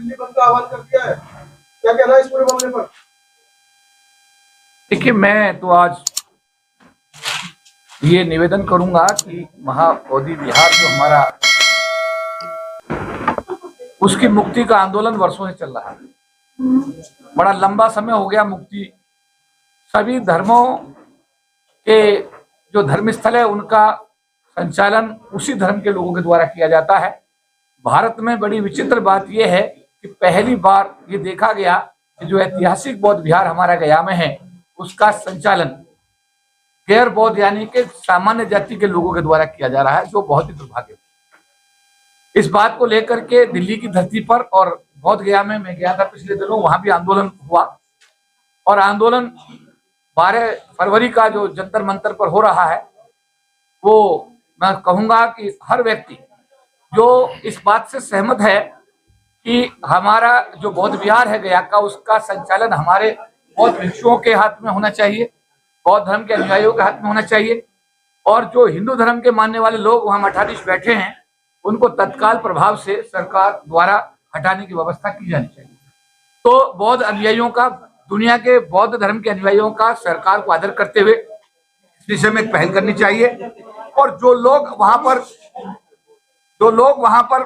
दिल्ली बंद का आह्वान कर दिया है, क्या कहना है इस पूरे मामले पर? देखिए, मैं तो आज ये निवेदन करूंगा कि महाबोधि विहार जो हमारा, उसकी मुक्ति का आंदोलन वर्षों से चल रहा है। बड़ा लंबा समय हो गया मुक्ति। सभी धर्मों के जो धर्मस्थल है उनका संचालन उसी धर्म के लोगों के द्वारा किया जाता है। भारत में बड़ी विचित्र बात यह है कि पहली बार ये देखा गया कि जो ऐतिहासिक बौद्ध विहार हमारा गया में है, उसका संचालन गैर बौद्ध यानी कि सामान्य जाति के लोगों के द्वारा किया जा रहा है, जो बहुत ही दुर्भाग्य। इस बात को लेकर के दिल्ली की धरती पर और बौद्ध गया में मैं गया था पिछले दिनों, वहां भी आंदोलन हुआ। और आंदोलन 12 फरवरी का जो जंतर मंतर पर हो रहा है, वो मैं कहूंगा कि हर व्यक्ति जो इस बात से सहमत है कि हमारा जो बौद्ध विहार है गया का, उसका संचालन हमारे बौद्ध भिक्षुओं के हाथ में होना चाहिए, बौद्ध धर्म के अनुयायियों के हाथ में होना चाहिए। और जो हिंदू धर्म के मानने वाले लोग वहां मठाधीश बैठे हैं, उनको तत्काल प्रभाव से सरकार द्वारा हटाने की व्यवस्था की जानी चाहिए। तो बौद्ध अनुयायियों का, दुनिया के बौद्ध धर्म के अनुयायियों का सरकार को आदर करते हुए इस विषय में एक पहल करनी चाहिए। और जो लोग वहां पर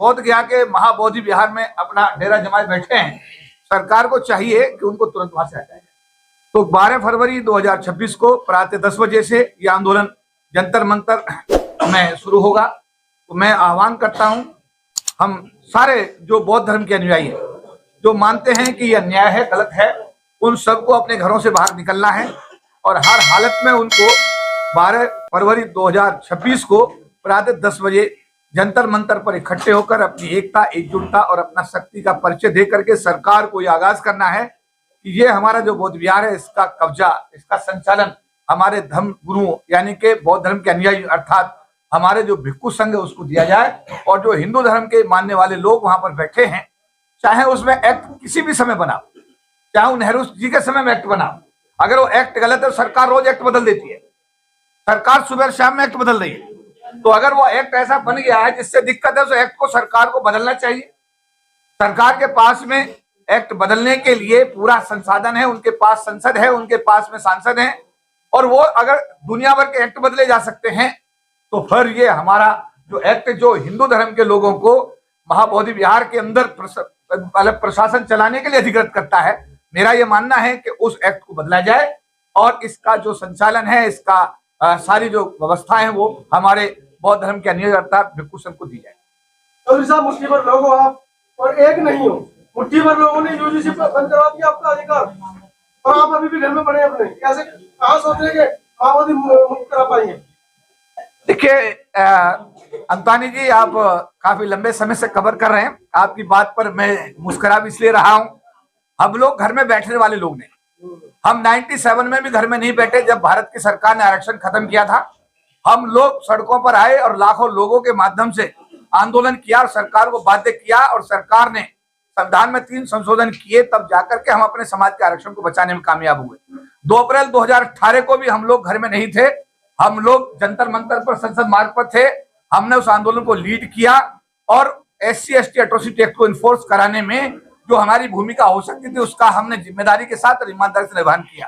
बौद्ध गया के महाबोधि विहार में अपना डेरा जमाए बैठे हैं, सरकार को चाहिए कि उनको तुरंत वहां से हटाया जाए। तो 12 फरवरी 2026 को प्रातः 10 बजे से यह आंदोलन जंतर मंतर में शुरू होगा। तो मैं आह्वान करता हूं, हम सारे जो बौद्ध धर्म के अनुयायी हैं, जो मानते हैं कि यह अन्याय है, गलत है, उन सबको अपने घरों से बाहर निकलना है और हर हालत में उनको 12 फरवरी 2026 को प्रातः 10 बजे जंतर मंतर पर इकट्ठे होकर अपनी एकता, एकजुटता और अपना शक्ति का परिचय दे करके सरकार को यह आगाज करना है कि ये हमारा जो बौद्ध विहार है, इसका कब्जा, इसका संचालन हमारे धर्म गुरुओं यानी कि बौद्ध धर्म के अनुयायी अर्थात हमारे जो भिक्षु संघ है उसको दिया जाए। और जो हिंदू धर्म के मानने वाले लोग वहां पर बैठे हैं, चाहे उसमें एक्ट किसी भी समय बनाओ, चाहे वो नेहरू जी के समय में एक्ट बनाओ, अगर वो एक्ट गलत है तो सरकार रोज एक्ट बदल देती है। सरकार सुबह शाम में एक्ट बदल रही है। तो अगर वो एक्ट ऐसा बन गया है जिससे दिक्कत है, तो एक्ट को सरकार को बदलना चाहिए। सरकार के पास में एक्ट बदलने के लिए पूरा संसाधन है, उनके पास संसद है, उनके पास में सांसद हैं, और वो अगर दुनिया भर के एक्ट बदले जा सकते हैं, तो फिर ये हमारा जो एक्ट जो हिंदू धर्म के लोगों को महाबोधि विहार के अंदर प्रशासन चलाने के लिए अधिकृत करता है, मेरा ये मानना है कि उस एक्ट को बदला जाए और इसका जो संचालन है, इसका सारी जो व्यवस्था है वो हमारे बौद्ध धर्म के अनुयायी अर्थात भिक्षु संघ को दी जाए। चौधरी साहब, मुट्ठी भर लोग हो आप और एक नहीं हो, मुट्ठी भर लोगों ने यूजीसी पर बंद करवा दिया आपका अधिकार, और आप अभी भी घर में पड़े अपने, कैसे कहाँ सोच रहे हैं महाबोधि मुक्त करा पाएंगे? देखिए अंतानी जी, आप काफी लंबे समय से कवर कर रहे हैं, आपकी बात पर मैं मुस्कुरा भी इसलिए रहा हूं। हम लोग घर में बैठने वाले लोग नहीं, हम 97 में भी घर में नहीं बैठे जब भारत की सरकार ने आरक्षण खत्म किया था। हम लोग सड़कों पर आए और लाखों लोगों के माध्यम से आंदोलन किया और सरकार को बाध्य किया, और सरकार ने संविधान में 3 संशोधन किए, तब जाकर के हम अपने समाज के आरक्षण को बचाने में कामयाब हुए। 2 अप्रैल 2018 को भी हम लोग घर में नहीं थे, हम लोग जंतर मंतर पर संसद मार्ग पर थे। हमने उस आंदोलन को लीड किया और SC/ST एट्रोसिटी एक्ट को इन्फोर्स कराने में जो हमारी भूमिका हो सकती थी, उसका हमने जिम्मेदारी के साथ और ईमानदारी से निर्वहन किया।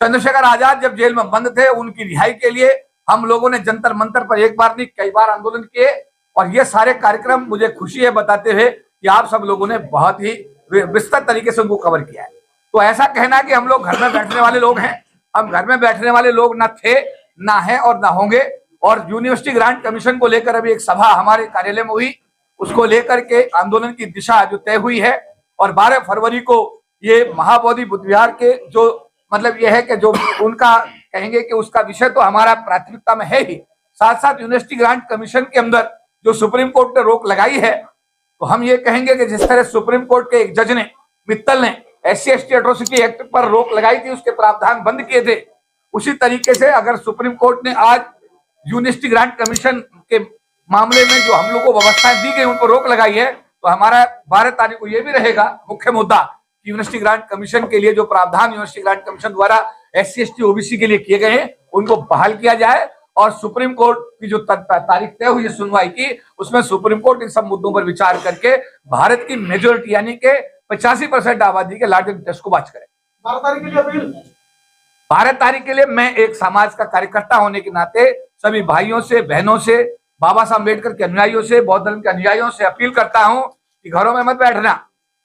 चंद्रशेखर आजाद जब जेल में बंद थे, उनकी रिहाई के लिए हम लोगों ने जंतर मंतर पर एक बार नहीं कई बार आंदोलन किए, और ये सारे कार्यक्रम मुझे खुशी है बताते हुए कि आप सब लोगों ने बहुत ही विस्तृत तरीके से उनको कवर किया है। तो ऐसा कहना कि हम लोग घर में बैठने वाले लोग हैं, हम घर में बैठने वाले लोग ना थे, ना है और ना होंगे। और यूनिवर्सिटी ग्रांट कमीशन को लेकर अभी एक सभा हमारे कार्यालय में हुई, उसको लेकर के आंदोलन की दिशा जो तय हुई है, और 12 फरवरी को ये महाबोधि बुद्ध विहार के जो मतलब ये है कि जो उनका कहेंगे कि उसका विषय तो हमारा प्राथमिकता में है ही, साथ साथ यूनिवर्सिटी ग्रांट कमीशन के अंदर जो सुप्रीम कोर्ट ने रोक लगाई है, तो हम ये कहेंगे कि जिस तरह सुप्रीम कोर्ट के एक जज ने, मित्तल ने SC/ST एट्रोसिटी एक्ट पर रोक लगाई थी, उसके प्रावधान बंद किए थे, उसी तरीके से अगर सुप्रीम कोर्ट ने आज यूनिवर्सिटी ग्रांट कमीशन के मामले में जो हम लोग को व्यवस्थाएं दी गई उनको रोक लगाई है, तो हमारा 12 तारीख को यह भी रहेगा मुख्य मुद्दा कि यूनिवर्सिटी ग्रांट कमीशन के लिए जो प्रावधान यूनिवर्सिटी ग्रांट कमीशन द्वारा SC/ST OBC के लिए किए गए हैं उनको बहाल किया जाए और सुप्रीम कोर्ट की जो तारीख तय हुई है सुनवाई की, उसमें सुप्रीम कोर्ट इन सब मुद्दों पर विचार करके भारत की मेजोरिटी यानी कि 85% आबादी के लार्जर इंटरेस्ट को वाच करे। 12 तारीख के लिए अपील। 12 तारीख के लिए मैं एक समाज का कार्यकर्ता होने के नाते सभी भाइयों से, बहनों से, बाबा साहब अम्बेडकर के अनुयायियों से, बौद्ध धर्म के अनुयायियों से अपील करता हूं कि घरों में मत बैठना।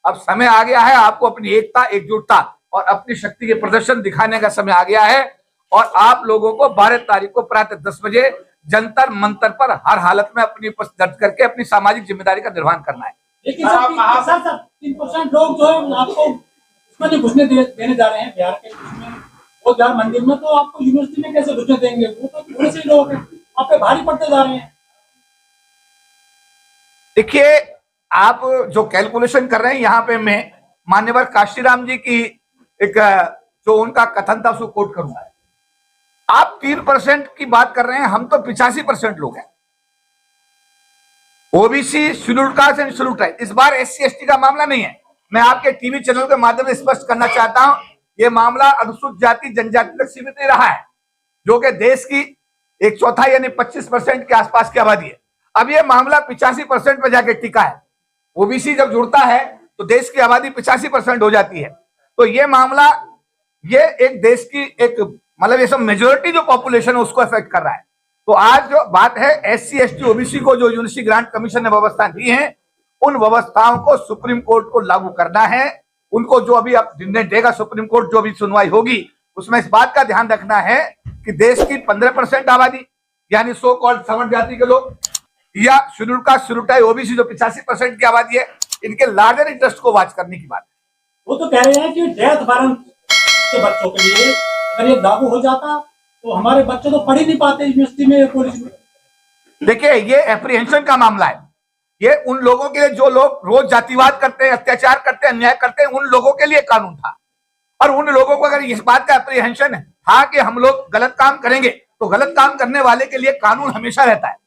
अब समय आ गया है, आपको अपनी एकता, एकजुटता और अपनी शक्ति के प्रदर्शन दिखाने का समय आ गया है और आप लोगों को 12 तारीख को प्रातः 10 बजे जंतर मंतर पर हर हालत में अपनी उपस्थिति दर्ज करके अपनी सामाजिक जिम्मेदारी का निर्वहन करना है। लेकिन सर 3% लोग जो है आपको उसमें नहीं घुसने देने जा रहे हैं बिहार के उसमें, वो बिहार मंदिर में, तो आपको यूनिवर्सिटी में कैसे घुसने देंगे? वो तो थोड़े से लोग हैं, आप पे भारी पड़ते जा रहे हैं। देखिए, आप जो कैलकुलेशन कर रहे हैं, यहाँ पे मैं मान्यवर काशीराम जी की एक जो उनका कथन था उसको कोट करूंगा। आप 3% की बात कर रहे हैं, हम तो 85% लोग हैं। OBC, scheduled caste and scheduled tribe, इस बार SC ST का मामला नहीं है। मैं आपके टीवी चैनल के माध्यम से स्पष्ट करना चाहता हूं, यह मामला अनुसूचित जाति जनजाति तक सीमित नहीं रहा है, जो कि देश की 1/4 यानी 25% के आसपास की आबादी है। अब यह मामला 85% पर जाके टिका है। ओबीसी जब जुड़ता है तो देश की आबादी 85% हो जाती है। तो ये मामला, ये एक देश की एक मतलब ये सब मेजोरिटी जो पॉपुलेशन है उसको अफेक्ट कर रहा है। तो आज जो बात है SC ST OBC को जो यूनिवर्सिटी ग्रांट कमीशन ने व्यवस्था दी है, उन व्यवस्थाओं को सुप्रीम कोर्ट को लागू करना है। उनको जो अभी अब निर्णय देगा सुप्रीम कोर्ट, जो भी सुनवाई होगी, उसमें इस बात का ध्यान रखना है कि देश की 15% आबादी यानी सो कॉल्ड सवर्ण जाति के लोग या schedule caste, schedule tribe, OBC जो 85% की आबादी है, इनके लार्जर इंटरेस्ट को वाच करने की बात है। वो तो कह रहे हैं कि डेथ वारंट के बच्चों के लिए अगर ये लागू हो जाता तो हमारे बच्चे तो पढ़ ही नहीं पाते यूनिवर्सिटी में, कॉलेज में। देखिए, ये एप्रीहेंशन का मामला है। ये उन लोगों के लिए जो लोग रोज जातिवाद करते हैं, अत्याचार करते हैं, अन्याय करते हैं, उन लोगों के लिए कानून था। और उन लोगों को अगर इस बात का एप्रीहेंशन था कि हम लोग गलत काम करेंगे, तो गलत काम करने वाले के लिए कानून हमेशा रहता है।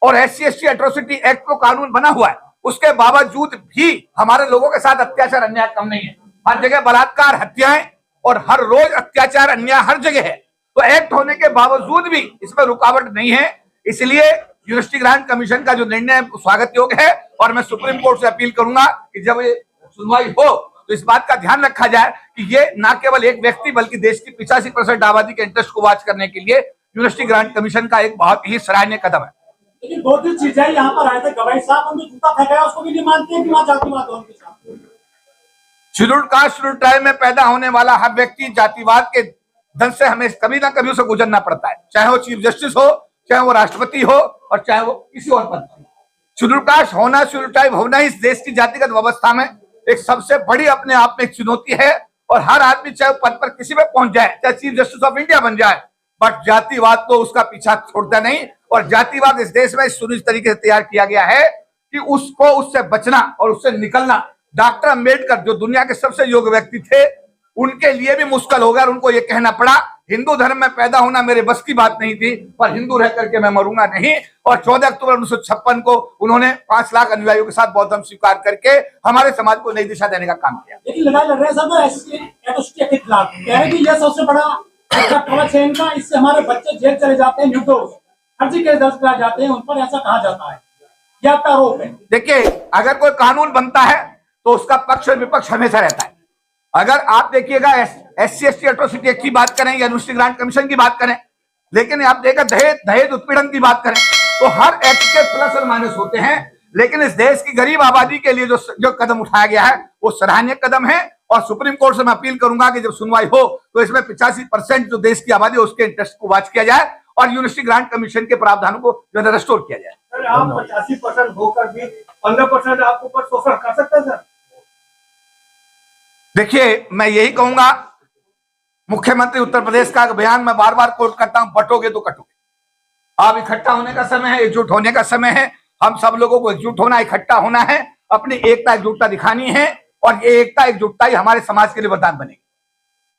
और SC ST एट्रोसिटी एक्ट को कानून बना हुआ है, उसके बावजूद भी हमारे लोगों के साथ अत्याचार अन्याय कम नहीं है। हर जगह बलात्कार, हत्याएं और हर रोज अत्याचार अन्याय हर जगह है। तो एक्ट होने के बावजूद भी इसमें रुकावट नहीं है। इसलिए यूनिवर्सिटी ग्रांट कमीशन का जो निर्णय स्वागत योग्य है और मैं सुप्रीम कोर्ट से अपील करूंगा कि जब ये सुनवाई हो तो इस बात का ध्यान रखा जाए कि ये न केवल एक व्यक्ति बल्कि देश की 85% आबादी के इंटरेस्ट को वाच करने के लिए यूनिवर्सिटी ग्रांट कमीशन का एक बहुत ही सराहनीय कदम है। लेकिन 2-3 चीजें यहाँ पर आए थे, गवाही साहब उनको जूता फेंका उसको भी नहीं मानते हैं कि वहाँ जातिवाद हो उनके साथ। शेड्यूल्ड कास्ट, शेड्यूल्ड ट्राइब में पैदा होने वाला हर व्यक्ति जातिवाद के दंश से हमें कभी ना कभी उसे गुजरना पड़ता है, चाहे वो चीफ जस्टिस हो, चाहे वो राष्ट्रपति हो और चाहे वो किसी और पद पर। शेड्यूल्ड कास्ट होना, शेड्यूल्ड ट्राइब होना इस देश की जातिगत व्यवस्था में एक सबसे बड़ी अपने आप में एक चुनौती है। और हर आदमी चाहे पद पर किसी पे पहुंच जाए, चाहे चीफ जस्टिस ऑफ इंडिया बन जाए, बट जातिवाद तो उसका पीछा छोड़ता नहीं। और जातिवाद इस देश में सुनिश्चित तरीके से तैयार किया गया है कि उसको, उससे बचना और उससे निकलना डॉक्टर अंबेडकर जो दुनिया के सबसे योग्य व्यक्ति थे, उनके लिए भी मुश्किल होगा। और उनको ये कहना पड़ा, हिंदू धर्म में पैदा होना मेरे बस की बात नहीं थी, पर हिंदू रह करके मैं मरूंगा नहीं। और 14 अक्टूबर 1956 को उन्होंने 5 लाख अनुयायियों के साथ बौद्ध धर्म स्वीकार करके हमारे समाज को नई दिशा देने का काम किया। लेकिन लड़ाई लड़ रहे सब SC के खिलाफ, कह रहे कि यह सबसे बड़ा कवच है इनका, इससे हमारे बच्चे जेल चले जाते हैं, निर्दोष फर्जी केस दर्ज कराए जाते हैं उन पर, ऐसा कहा जाता है, यह आपका आरोप है। देखिए, अगर कोई कानून बनता है तो उसका पक्ष और विपक्ष हमेशा रहता है। अगर आप देखिएगा SC ST एट्रोसिटी एक्ट की बात करें या यूनिवर्सिटी ग्रांट कमीशन की बात करें, लेकिन आप देखा दहेज उत्पीड़न की बात करें, तो हर एक्ट के प्लस और माइनस होते हैं। लेकिन इस देश की गरीब आबादी के लिए जो कदम उठाया गया है वो सराहनीय कदम है। और सुप्रीम कोर्ट से मैं अपील करूंगा कि जब सुनवाई हो तो इसमें 85% जो देश की आबादी है उसके इंटरेस्ट को वाच किया जाए और यूनिवर्सिटी ग्रांट कमीशन के प्रावधानों को जो है रेस्टोर किया जाए। सर, आप 85% होकर भी 15% आपके ऊपर शोषण कर सकते हैं सर? देखिए, मैं यही कहूंगा, मुख्यमंत्री उत्तर प्रदेश का बयान मैं बार बार कोट करता हूं, बटोगे तो कटोगे। अब इकट्ठा होने का समय है, एकजुट होने का समय है। हम सब लोगों को एकजुट होना, इकट्ठा होना है, अपनी एकता एकजुटता दिखानी है और ये एकता एकजुटता ही हमारे समाज के लिए वरदान बनेगी।